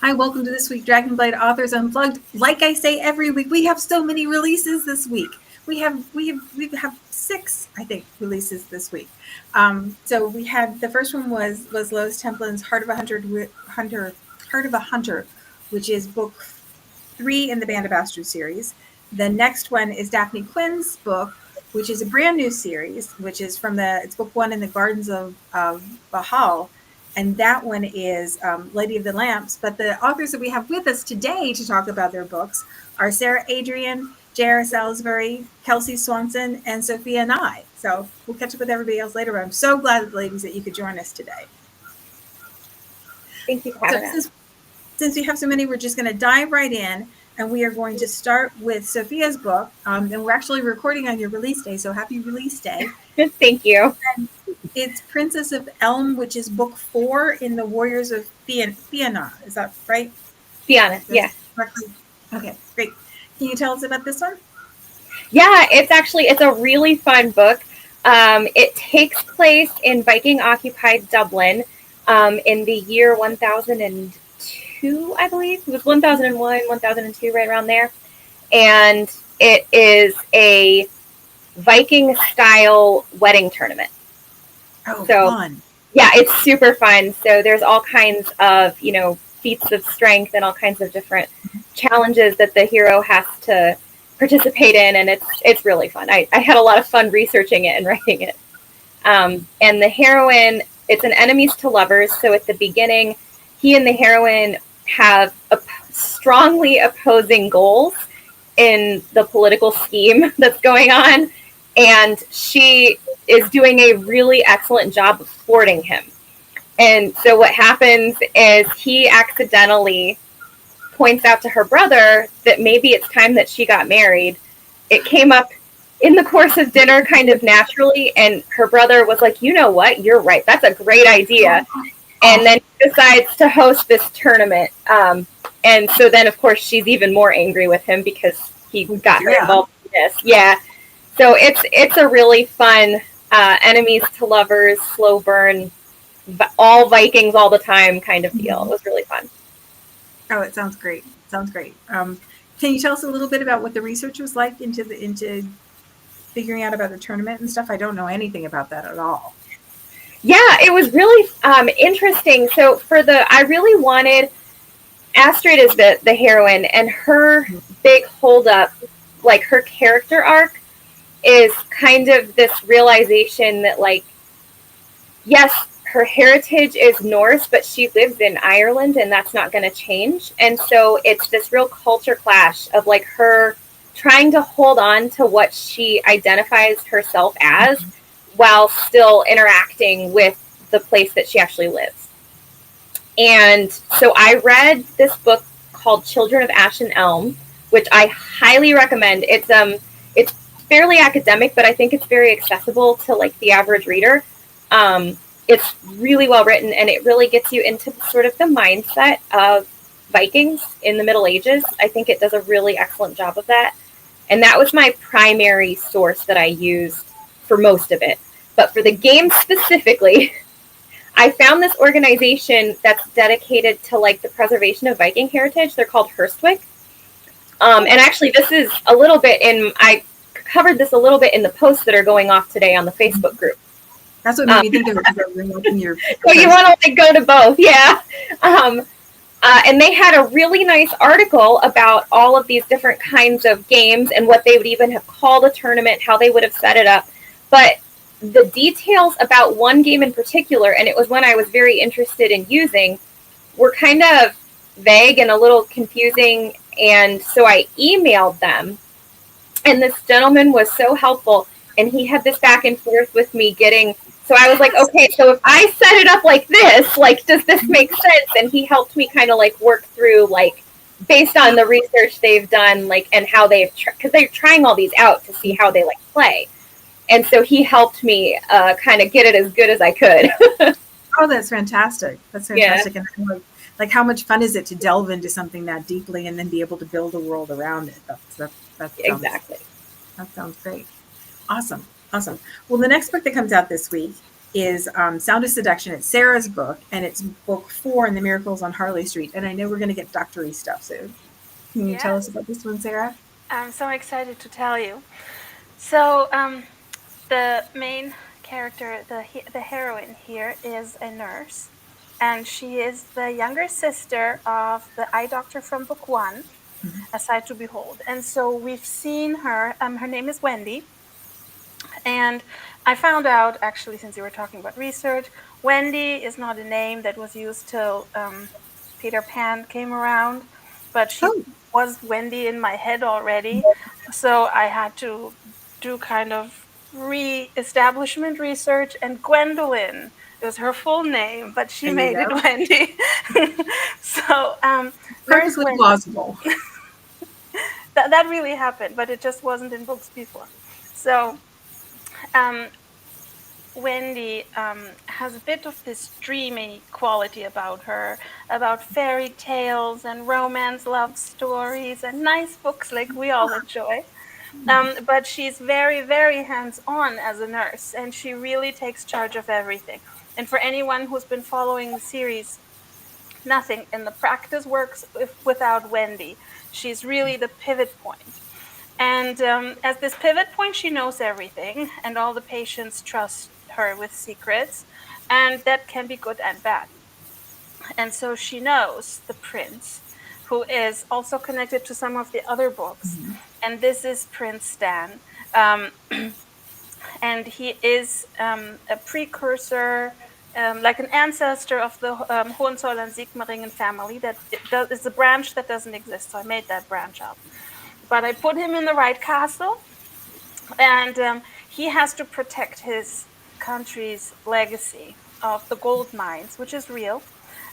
Hi, welcome to this week Dragonblade Authors Unplugged. Like I say every week, we have so many releases this week. We have 6, I think, releases this week. So we had the first one was Lois Templin's Heart of a Hunter, which is book 3 in the Band of Astro series. The next one is Daphne Quinn's book, which is a brand new series, which is it's book 1 in the Gardens of Bahal. And that one is Lady of the Lamps. But the authors that we have with us today to talk about their books are Sara Adrien, JR Salisbury, Kelsey Swanson, and Sophia Nye. So we'll catch up with everybody else later. But I'm so glad, ladies, that you could join us today. Thank you for having us. Since we have so many, we're just going to dive right in. And we are going to start with Sophia's book. And we're actually recording on your release day. So happy release day. Thank you. And it's Princess of Elm, which is book 4 in the Warriors of Fianna. Is that right? Fianna, yeah. Okay, great. Can you tell us about this one? Yeah, it's a really fun book. It takes place in Viking-occupied Dublin in the year 1002, I believe. It was 1001, 1002, right around there. And it is a Viking-style wedding tournament. Oh, so fun. Yeah, it's super fun. So there's all kinds of, feats of strength and all kinds of different challenges that the hero has to participate in. And it's really fun. I had a lot of fun researching it and writing it. And the heroine, it's an enemies to lovers. So at the beginning, he and the heroine have strongly opposing goals in the political scheme that's going on. And she is doing a really excellent job of thwarting him. And so what happens is he accidentally points out to her brother that maybe it's time that she got married. It came up in the course of dinner kind of naturally, and her brother was like, you know what, you're right, that's a great idea. And then he decides to host this tournament. And so then, of course, she's even more angry with him because he got her involved in this. Yeah. So it's a really fun enemies to lovers, slow burn, all Vikings all the time kind of deal. It was really fun. Oh, it sounds great. Can you tell us a little bit about what the research was like into figuring out about the tournament and stuff? I don't know anything about that at all. Yeah, it was really interesting. So I really wanted Astrid is the heroine, and her big holdup, like her character arc, is kind of this realization that, like, yes, her heritage is Norse, but she lives in Ireland, and that's not going to change. And so it's this real culture clash of, like, her trying to hold on to what she identifies herself as while still interacting with the place that she actually lives. And so I read this book called Children of Ash and Elm, which I highly recommend. It's fairly academic, but I think it's very accessible to, like, the average reader. It's really well written, and it really gets you into sort of the mindset of Vikings in the Middle Ages. I think it does a really excellent job of that. And that was my primary source that I used for most of it. But for the game specifically, I found this organization that's dedicated to, like, the preservation of Viking heritage. They're called Herstwick. And actually, this is a little bit I covered this a little bit in the posts that are going off today on the Facebook group. That's what made me think of your. So you want to, like, go to both, yeah. And they had a really nice article about all of these different kinds of games and what they would even have called a tournament, how they would have set it up. But the details about one game in particular, and it was one I was very interested in using, were kind of vague and a little confusing. And so I emailed them. And this gentleman was so helpful, and he had this back and forth with me so I was like, okay, so if I set it up like this, like, does this make sense? And he helped me kind of, like, work through, like, based on the research they've done, like, and how because they're trying all these out to see how they, like, play. And so he helped me kind of get it as good as I could. Oh, that's fantastic. That's fantastic. Yeah. And like, how much fun is it to delve into something that deeply and then be able to build a world around it? Exactly. That sounds great. Awesome. Well, the next book that comes out this week is Sound of Seduction. It's Sarah's book, and it's book 4 in the Miracles on Harley Street. And I know we're going to get doctory stuff soon. Can you tell us Yes, about this one, Sarah? I'm so excited to tell you. So, the main character, the heroine here, is a nurse, and she is the younger sister of the eye doctor from book 1, A Sight to Behold. And so we've seen her. Her name is Wendy, and I found out, actually, since you were talking about research, Wendy is not a name that was used till Peter Pan came around, but she Oh, was Wendy in my head already. So I had to do kind of re-establishment research, and Gwendolyn is her full name, but she there you made it go. Wendy. So Nurse Perfectly Wendy, plausible. that really happened, but it just wasn't in books before. So um, Wendy has a bit of this dreamy quality about her, about fairy tales and romance love stories and nice books like we all enjoy. But she's very, very hands on as a nurse, and she really takes charge of everything. And for anyone who's been following the series, nothing in the practice works without Wendy. She's really the pivot point. And as this pivot point, she knows everything, and all the patients trust her with secrets, and that can be good and bad. And so she knows the prince, who is also connected to some of the other books, and this is Prince Stan. Um, and he is a precursor, like an ancestor of the Hohenzollern-Sigmaringen family. That is a branch that doesn't exist, so I made that branch up. But I put him in the right castle, and he has to protect his country's legacy of the gold mines, which is real.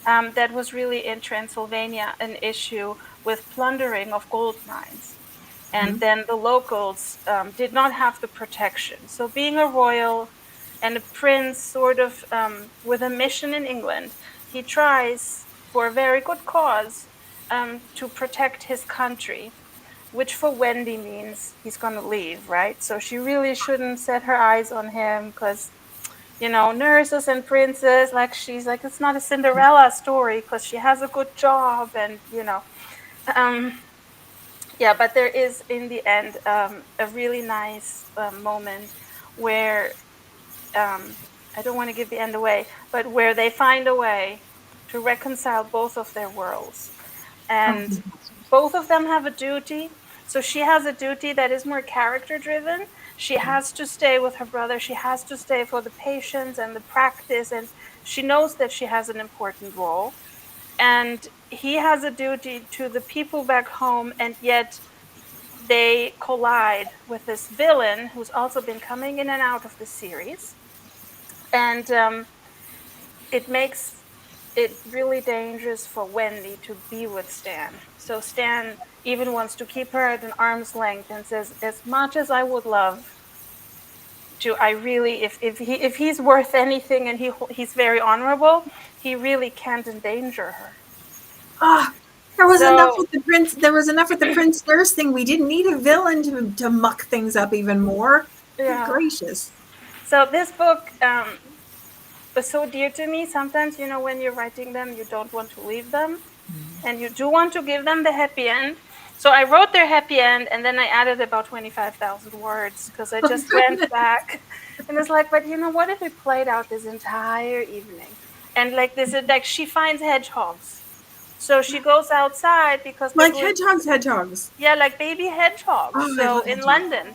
That was really in Transylvania an issue with plundering of gold mines. And then the locals did not have the protection. So, being a royal and a prince, sort of with a mission in England, he tries, for a very good cause, to protect his country, which for Wendy means he's going to leave, right? So she really shouldn't set her eyes on him because, nurses and princes, like she's like, it's not a Cinderella story because she has a good job and. Um, yeah, but there is in the end a really nice moment where I don't want to give the end away, but where they find a way to reconcile both of their worlds. And both of them have a duty. So she has a duty that is more character driven. She has to stay with her brother. She has to stay for the patients and the practice. And she knows that she has an important role. And he has a duty to the people back home. And yet they collide with this villain who's also been coming in and out of the series. And it makes it really dangerous for Wendy to be with Stan. So Stan even wants to keep her at an arm's length and says, as much as I would love to, I really, if he's worth anything and he's very honorable, he really can't endanger her. Ah, there was enough So with the prince. There was enough with the prince nurse thing. We didn't need a villain to muck things up even more. Good yeah. gracious. So this book was so dear to me. Sometimes, when you're writing them, you don't want to leave them, and you do want to give them the happy end. So I wrote their happy end, and then I added about 25,000 words because I just went back and it's like, but what if we played out this entire evening? And like this is like she finds hedgehogs. So she goes outside because they're Like going, hedgehogs, hedgehogs. yeah, like baby hedgehogs. Oh, I So love in hedgehogs. London,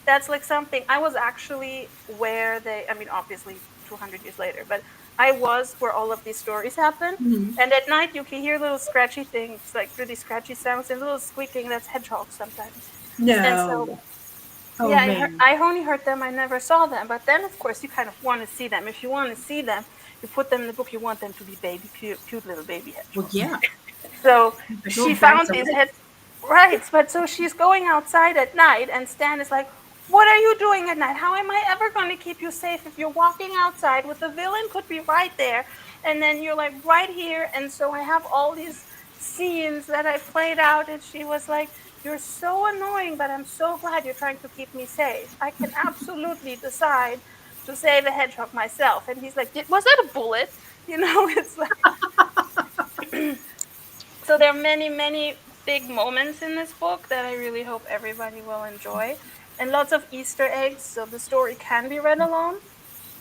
that's like something I was actually where I mean, obviously 200 years later, but I was where all of these stories happen. And at night you can hear little scratchy things, like really scratchy sounds and little squeaking. That's hedgehogs sometimes. And so, No. Oh yeah, man. I only heard them. I never saw them. But then, of course, you kind of want to see them. If you want to see them, you put them in the book. You want them to be cute little baby Well, hedgehogs. yeah. So Like she little bags found of these it. head right, but so she's going outside at night, and Stan is like, "What are you doing at night? How am I ever going to keep you safe if you're walking outside with the villain could be right there, and then you're like right here?" And so I have all these scenes that I played out, and she was like, "You're so annoying, but I'm so glad you're trying to keep me safe. I can absolutely decide to save a hedgehog myself. And he's like, was that a bullet? It's like. So there are many, many big moments in this book that I really hope everybody will enjoy. And lots of Easter eggs, so the story can be read alone.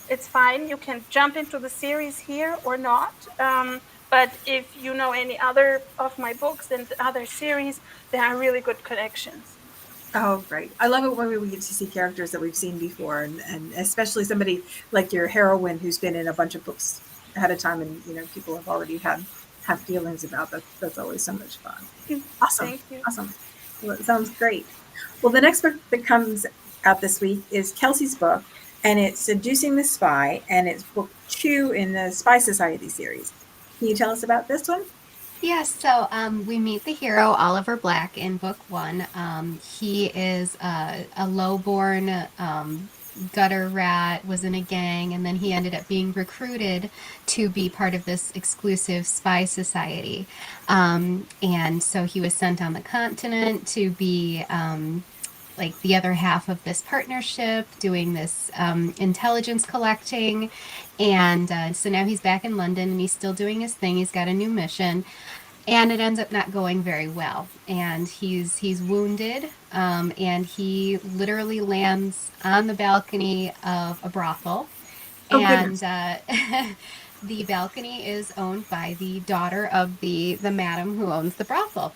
It's fine. You can jump into the series here or not. But if you know any other of my books and other series, there are really good connections. Oh, great. I love it when we get to see characters that we've seen before, and especially somebody like your heroine who's been in a bunch of books ahead of time, and people have already have feelings about that. That's always so much fun. Awesome. Thank you. Awesome. Well, it sounds great. Well, the next book that comes out this week is Kelsey's book, and it's Seducing the Spy, and it's book 2 in the Spy Society series. Can you tell us about this one? Yes, so we meet the hero, Oliver Black, in book 1. He is a lowborn gutter rat, was in a gang, and then he ended up being recruited to be part of this exclusive spy society. And so he was sent on the continent to be like the other half of this partnership, doing this intelligence collecting. And so now he's back in London and he's still doing his thing. He's got a new mission. And it ends up not going very well. And he's wounded, and he literally lands on the balcony of a brothel. Oh, and the balcony is owned by the daughter of the madam who owns the brothel.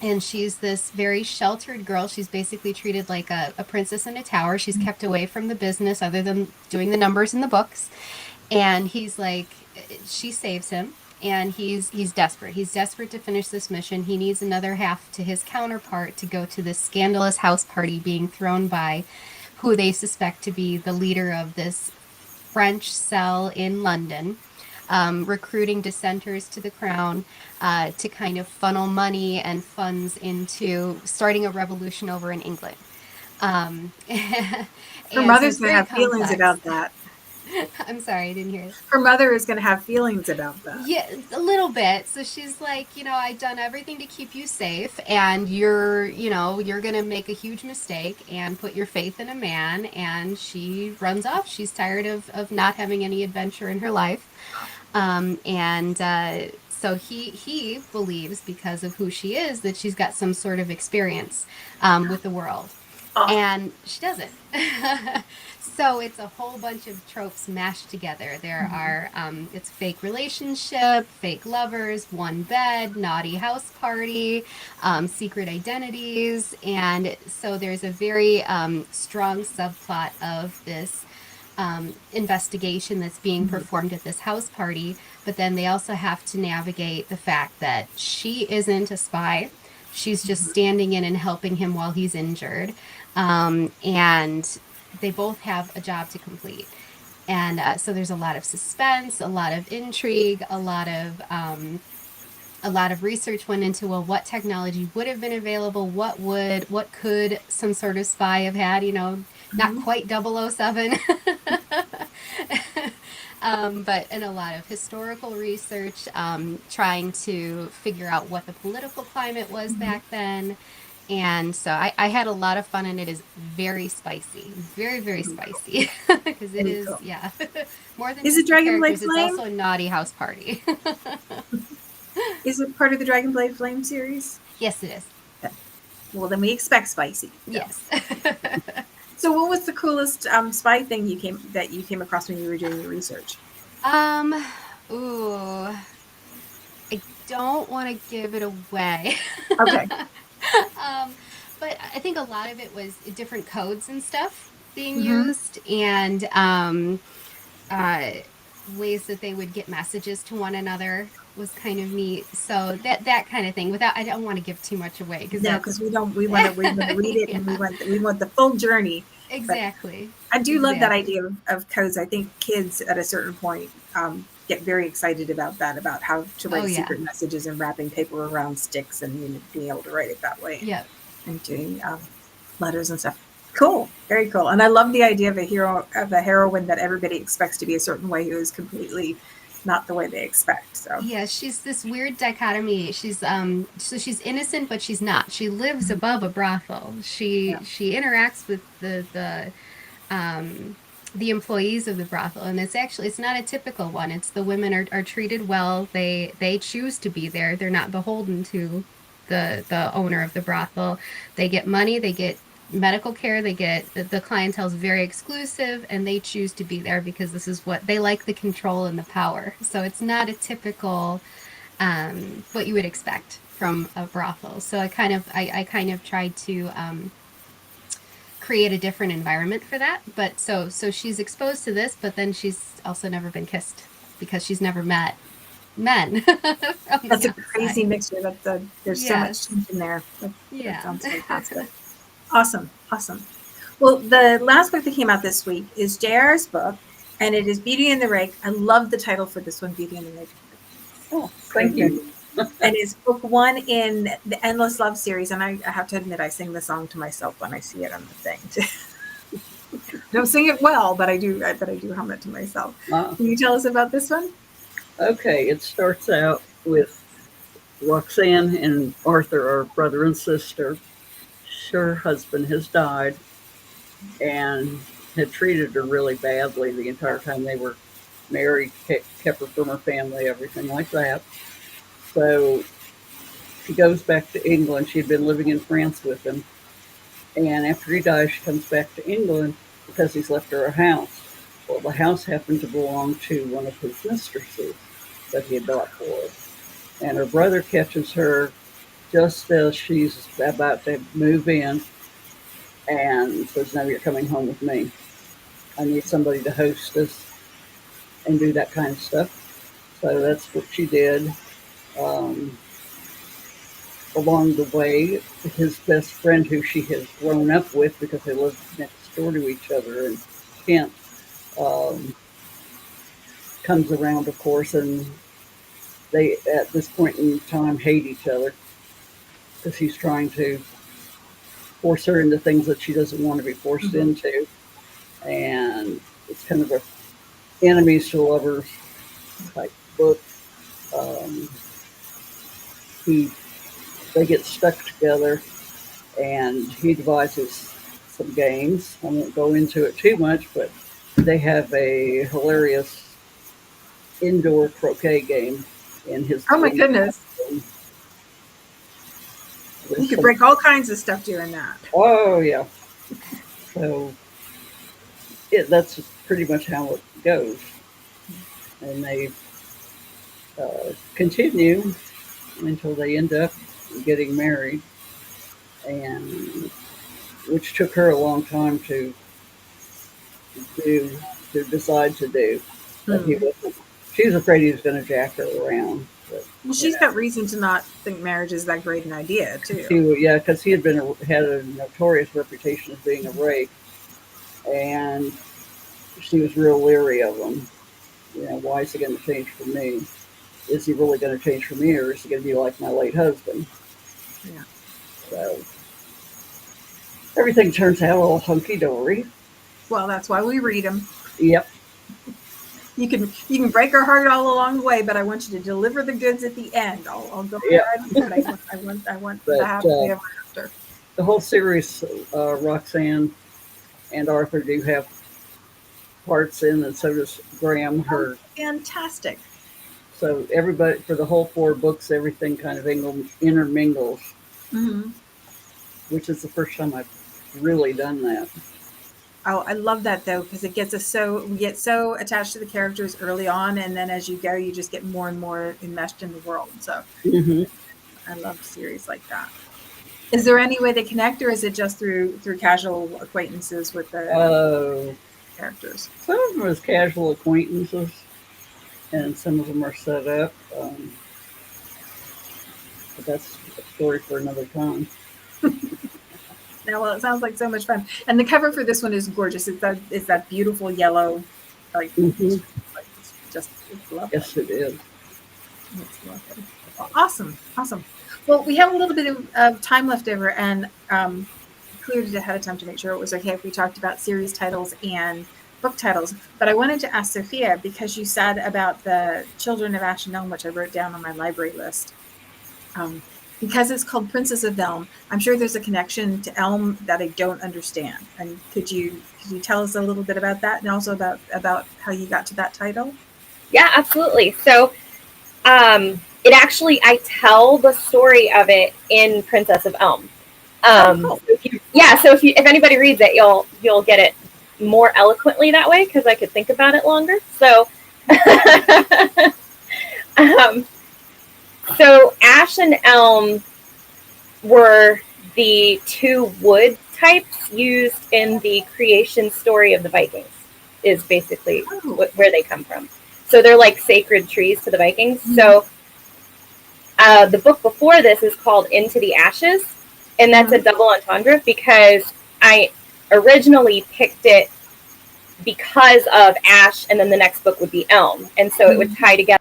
And she's this very sheltered girl. She's basically treated like a princess in a tower. She's kept away from the business other than doing the numbers in the books. And he's like, she saves him. And he's desperate. He's desperate to finish this mission. He needs another half to his counterpart to go to this scandalous house party being thrown by who they suspect to be the leader of this French cell in London, recruiting dissenters to the crown to kind of funnel money and funds into starting a revolution over in England. Her mother's going to have feelings about that. I'm sorry, I didn't hear it. Her mother is going to have feelings about that. Yeah, a little bit. So she's like, I've done everything to keep you safe, and you're going to make a huge mistake and put your faith in a man. And she runs off. She's tired of not having any adventure in her life. So he believes, because of who she is, that she's got some sort of experience with the world. Oh. And she doesn't. So it's a whole bunch of tropes mashed together. There are, it's fake relationship, fake lovers, one bed, naughty house party, secret identities. And so there's a very strong subplot of this investigation that's being performed at this house party. But then they also have to navigate the fact that she isn't a spy. She's just standing in and helping him while he's injured. And they both have a job to complete. And so there's a lot of suspense, a lot of intrigue, a lot of research went into, well, what technology would have been available, what could some sort of spy have had, not quite 007. And a lot of historical research, trying to figure out what the political climate was back then. And so I had a lot of fun, and it is very spicy, very, very spicy, because it is, yeah, more than is it Dragonblade Flame? It's also a naughty house party. Is it part of the Dragonblade Flame series? Yes, it is. Okay. Well, then we expect spicy. Yes. So, what was the coolest spy thing you came across when you were doing your research? I don't want to give it away. Okay. But I think a lot of it was different codes and stuff being used, and ways that they would get messages to one another was kind of neat. So that kind of thing. I don't want to give too much away because we want to read it, and we want the full journey. Exactly. But I do love that idea of codes. I think kids at a certain point get very excited about that, about how to write secret messages and wrapping paper around sticks and being able to write it that way. Yep. And doing letters and stuff. Cool. Very cool. And I love the idea of a heroine that everybody expects to be a certain way who is completely not the way they expect. So yeah, she's this weird dichotomy. She's so she's innocent, but she's not. She lives above a brothel. She interacts with the the employees of the brothel, and it's not a typical one. It's the women are treated well. They choose to be there. They're not beholden to the owner of the brothel. They get money. They get medical care. They get the clientele is very exclusive, and they choose to be there because this is what they like, the control and the power. So it's not a typical what you would expect from a brothel. So I kind of tried to create a different environment for that. But so she's exposed to this, but then she's also never been kissed because she's never met men. That's a crazy mixture. There's so much tension there. That sounds fantastic. Awesome. Well, the last book that came out this week is JR's book, and it is Beauty and the Rake. I love the title for this one, Beauty and the Rake. Oh, thank you. And it's book 1 in the Endless Love series. And I have to admit, I sing the song to myself when I see it on the thing. Don't sing it well, but I do hum it to myself. Can you tell us about this one? Okay, it starts out with Roxanne and Arthur are brother and sister. Her husband has died and had treated her really badly the entire time they were married, kept her from her family, everything like that. So she goes back to England. She had been living in France with him. And after he dies, she comes back to England because he's left her a house. Well, the house happened to belong to one of his mistresses that he had bought for her. And her brother catches her just as she's about to move in and says, "No, you're coming home with me. I need somebody to host us and do that kind of stuff." So that's what she did. Along the way, his best friend, who she has grown up with because they lived next door to each other in Kent, comes around, of course, and they, at this point in time, hate each other because he's trying to force her into things that she doesn't want to be forced into. And it's kind of a enemies to lovers type book. They get stuck together, and he devises some games. I won't go into it too much, but they have a hilarious indoor croquet game in his. Oh my goodness! You could break all kinds of stuff doing that. Oh yeah. So that's pretty much how it goes, and they continue until they end up getting married, and which took her a long time to decide to do. But she was afraid he was going to jack her around. But, well, she's got reason to not think marriage is that great an idea, too. Because he had had a notorious reputation of being a rake, and she was real leery of him. Why is he going to change for me? Is he really going to change for me, or is he going to be like my late husband? Yeah. So everything turns out all hunky-dory. Well, that's why we read them. Yep. You can break our heart all along the way, but I want you to deliver the goods at the end. I'll go right into it. I want the happily ever after. The whole series, Roxanne and Arthur do have parts in, and so does Graham. Her fantastic. So everybody, for the whole 4 books, everything kind of intermingles, which is the first time I've really done that. Oh, I love that though, because we get so attached to the characters early on, and then as you go, you just get more and more enmeshed in the world. So I love series like that. Is there any way they connect, or is it just through casual acquaintances with the characters? Some of them is casual acquaintances, and some of them are set up. But that's a story for another time. Now, well, it sounds like so much fun. And the cover for this one is gorgeous. It's that beautiful yellow, it's lovely. Yes, it is. It's lovely. Well, awesome. Well, we have a little bit of time left over, and cleared it ahead of time to make sure it was okay if we talked about series titles and book titles. But I wanted to ask Sophia, because you said about the Children of Ash and Elm, which I wrote down on my library list. because it's called Princess of Elm, I'm sure there's a connection to Elm that I don't understand. And could you tell us a little bit about that, and also about how you got to that title? Yeah, absolutely. So it actually, I tell the story of it in Princess of Elm. Cool. So if anybody reads it, you'll get it more eloquently that way, because I could think about it longer. So so ash and elm were the two wood types used in the creation story of the Vikings, is basically where they come from. So they're like sacred trees to the Vikings. Mm-hmm. So the book before this is called Into the Ashes, and that's a double entendre, because I originally picked it because of ash, and then the next book would be elm, and so it would tie together.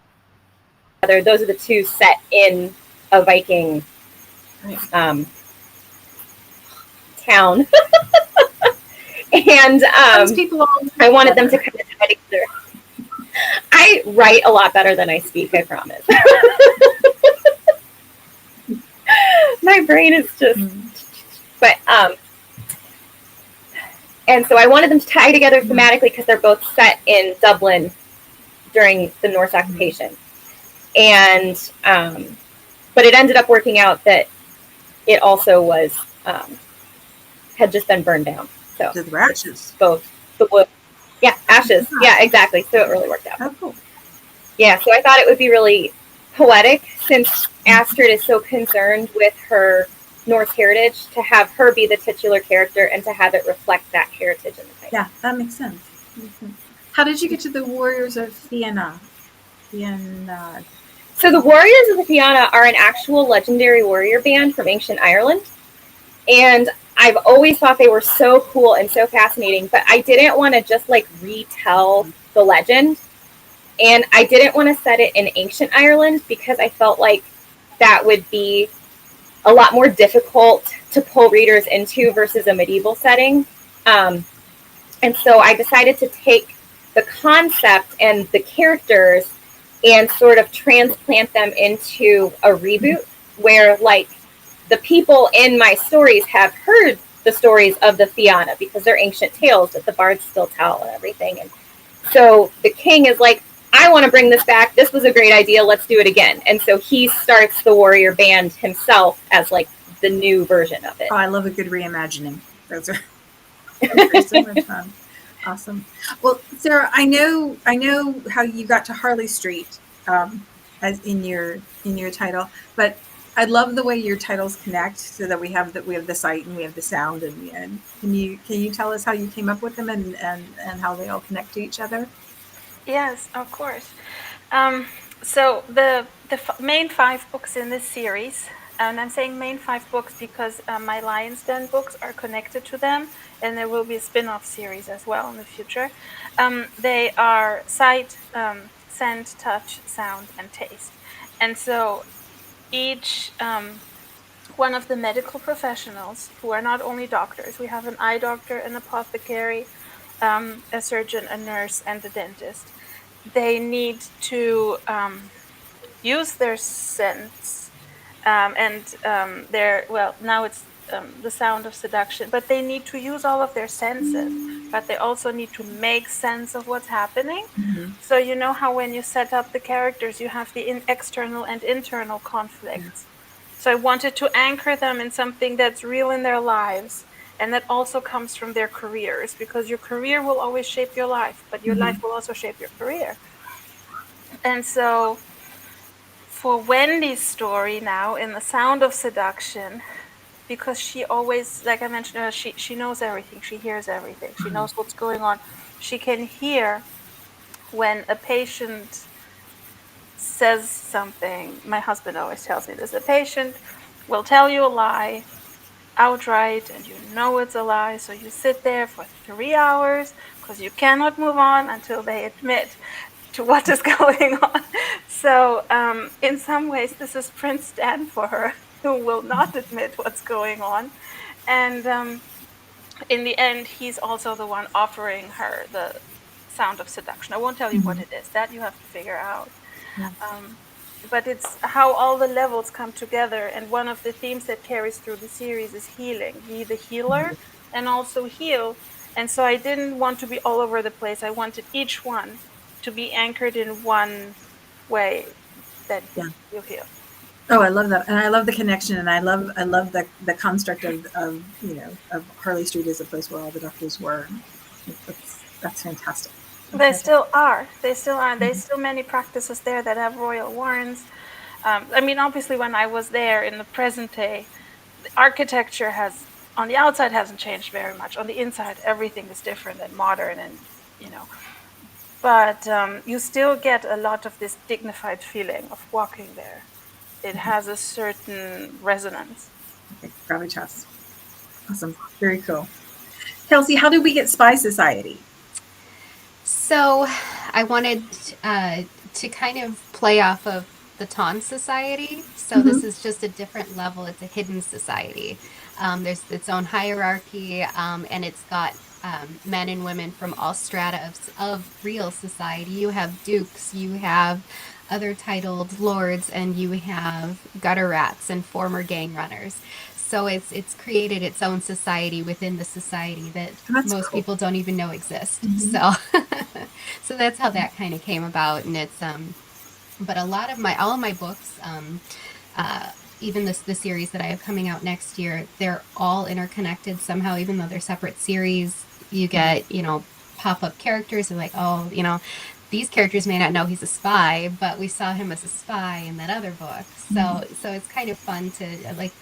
Those are the two set in a Viking town. And I wanted them to kind of tie together. I write a lot better than I speak, I promise. My brain is just, but, and so I wanted them to tie together thematically because they're both set in Dublin during the Norse occupation. And, but it ended up working out that it also was, had just been burned down. So the ashes. Both the wood. Yeah, ashes. Yeah, exactly. So it really worked out. Oh, cool. Yeah, so I thought it would be really poetic, since Astrid is so concerned with her Norse heritage, to have her be the titular character and to have it reflect that heritage in the title. Yeah, that makes sense. How did you get to the Warriors of Fianna? So the Warriors of the Fianna are an actual legendary warrior band from ancient Ireland. And I've always thought they were so cool and so fascinating, but I didn't want to just like retell the legend. And I didn't want to set it in ancient Ireland, because I felt like that would be a lot more difficult to pull readers into versus a medieval setting. And so I decided to take the concept and the characters and sort of transplant them into a reboot, where like the people in my stories have heard the stories of the Fianna, because they're ancient tales that the bards still tell and everything. And so the king is like, I want to bring this back. This was a great idea. Let's do it again. And so he starts the warrior band himself as like the new version of it. Oh, I love a good reimagining. Those are so much fun. Awesome. Well, Sara, I know how you got to Harley Street as in your title, but I love the way your titles connect, so that we have the sight and we have the sound in the end. Can you tell us how you came up with them and how they all connect to each other? Yes, of course. So the main 5 books in this series, and I'm saying main 5 books because my Lion's Den books are connected to them, and there will be a spin-off series as well in the future. They are sight, scent, touch, sound, and taste. And so each one of the medical professionals, who are not only doctors, we have an eye doctor, an apothecary, a surgeon, a nurse, and a dentist. They need to use their sense, and now it's the sound of seduction, but they need to use all of their senses, but they also need to make sense of what's happening. Mm-hmm. So you know how when you set up the characters, you have the external and internal conflicts. Mm-hmm. So I wanted to anchor them in something that's real in their lives, and that also comes from their careers, because your career will always shape your life, but your life will also shape your career. And so for Wendy's story now in The Sound of Seduction, because she always, like I mentioned, she knows everything, she hears everything, she knows what's going on. She can hear when a patient says something. My husband always tells me this: a patient will tell you a lie outright, and you know it's a lie, so you sit there for 3 hours because you cannot move on until they admit to what is going on. So in some ways, this is Prince Stan for her, who will not admit what's going on. And in the end, he's also the one offering her the Sound of Seduction. I won't tell you what it is. That you have to figure out. but it's how all the levels come together. And one of the themes that carries through the series is healing. Be the healer and also heal. And so I didn't want to be all over the place. I wanted each one to be anchored in one way that Yeah. you heal. Oh, I love that, and I love the connection, and I love the construct of of Harley Street as a place where all the doctors were. That's fantastic. They still are. They still are. There's still many practices there that have royal warrants. I mean, obviously, when I was there in the present day, the architecture has, on the outside, hasn't changed very much. On the inside, everything is different and modern, and you know. But you still get a lot of this dignified feeling of walking there. It has a certain resonance. Okay, gravitas. Awesome. Very cool. Kelsey, how did we get Spy Society? So I wanted to kind of play off of the Ton Society. So this is just a different level. It's a hidden society. There's its own hierarchy, and it's got men and women from all strata of real society. You have dukes, you have other titled lords, and you have gutter rats and former gang runners. So it's created its own society within the society that That's most cool. people don't even know exists. So so that's how that kind of came about. And it's but all of my books, even the series that I have coming out next year, they're all interconnected somehow, even though they're separate series. You get, pop-up characters and like, oh, these characters may not know he's a spy, but we saw him as a spy in that other book. So it's kind of fun to, like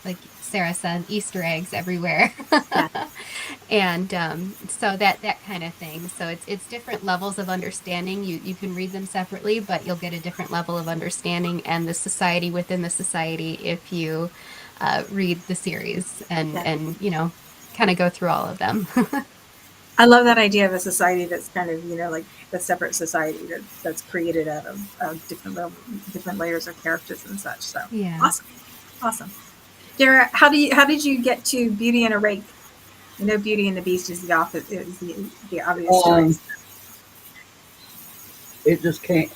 Sarah said, Easter eggs everywhere. Yeah. And so that kind of thing. So it's different levels of understanding. You can read them separately, but you'll get a different level of understanding and the society within the society if you read the series and kind of go through all of them. I love that idea of a society that's kind of, like the separate society that's created out of different layers of characters and such. So Yeah. Awesome. Dara, how did you get to Beauty and a Rake? I know Beauty and the Beast is the obvious choice. It just came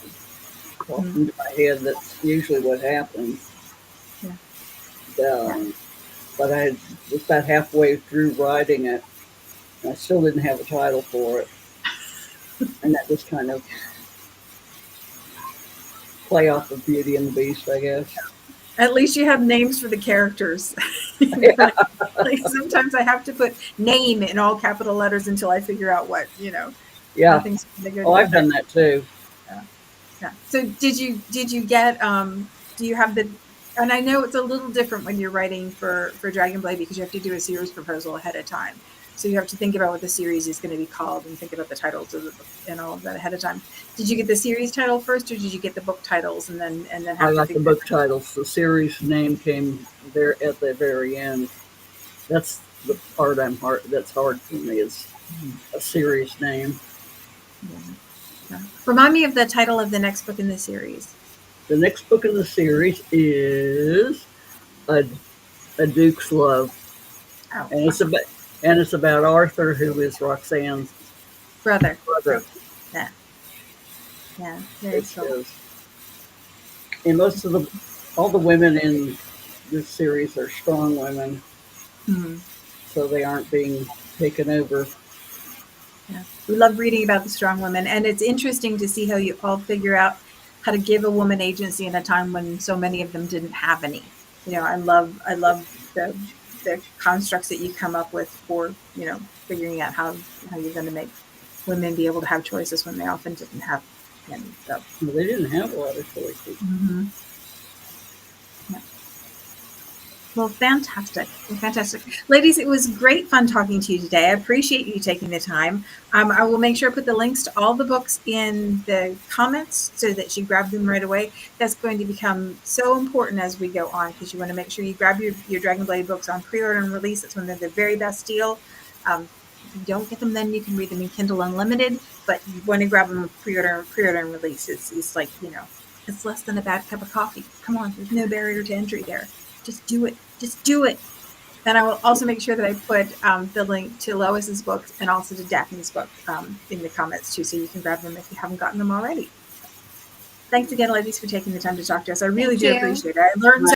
off into my head. That's usually what happens. Yeah. But I was about halfway through writing it. I still didn't have a title for it. And that just kind of play off of Beauty and the Beast, I guess. At least you have names for the characters. Like sometimes I have to put name in all capital letters until I figure out what, Yeah. things Oh, I've done that too. Yeah. So did you get, do you have and I know it's a little different when you're writing for Dragonblade because you have to do a series proposal ahead of time. So you have to think about what the series is going to be called and think about the titles and all of that ahead of time. Did you get the series title first, or did you get the book titles and then have I got the book titles. The series name came there at the very end. That's the part that's hard for me is a series name. Yeah. Remind me of the title of the next book in the series. The next book in the series is a Duke's Love, and it's about Arthur, who is Roxanne's brother. Yeah, Very cool. And all the women in this series are strong women, so they aren't being taken over. Yeah, we love reading about the strong women, and it's interesting to see how you all figure out how to give a woman agency in a time when so many of them didn't have any. I love the constructs that you come up with for figuring out how you're going to make women be able to have choices when they often didn't have any. So they didn't have a lot of choices. Yeah. Well, fantastic. Ladies, it was great fun talking to you today. I appreciate you taking the time. I will make sure I put the links to all the books in the comments so that you grab them right away. That's going to become so important as we go on because you want to make sure you grab your Dragonblade books on pre-order and release. It's when they're the very best deal. If you don't get them, then you can read them in Kindle Unlimited, but you want to grab them pre-order and release. It's like, it's less than a bad cup of coffee. Come on, there's no barrier to entry there. Just do it. And I will also make sure that I put the link to Lois's book and also to Daphne's book in the comments too, so you can grab them if you haven't gotten them already. Thanks again, ladies, for taking the time to talk to us. I really Thank do you. appreciate it. I learned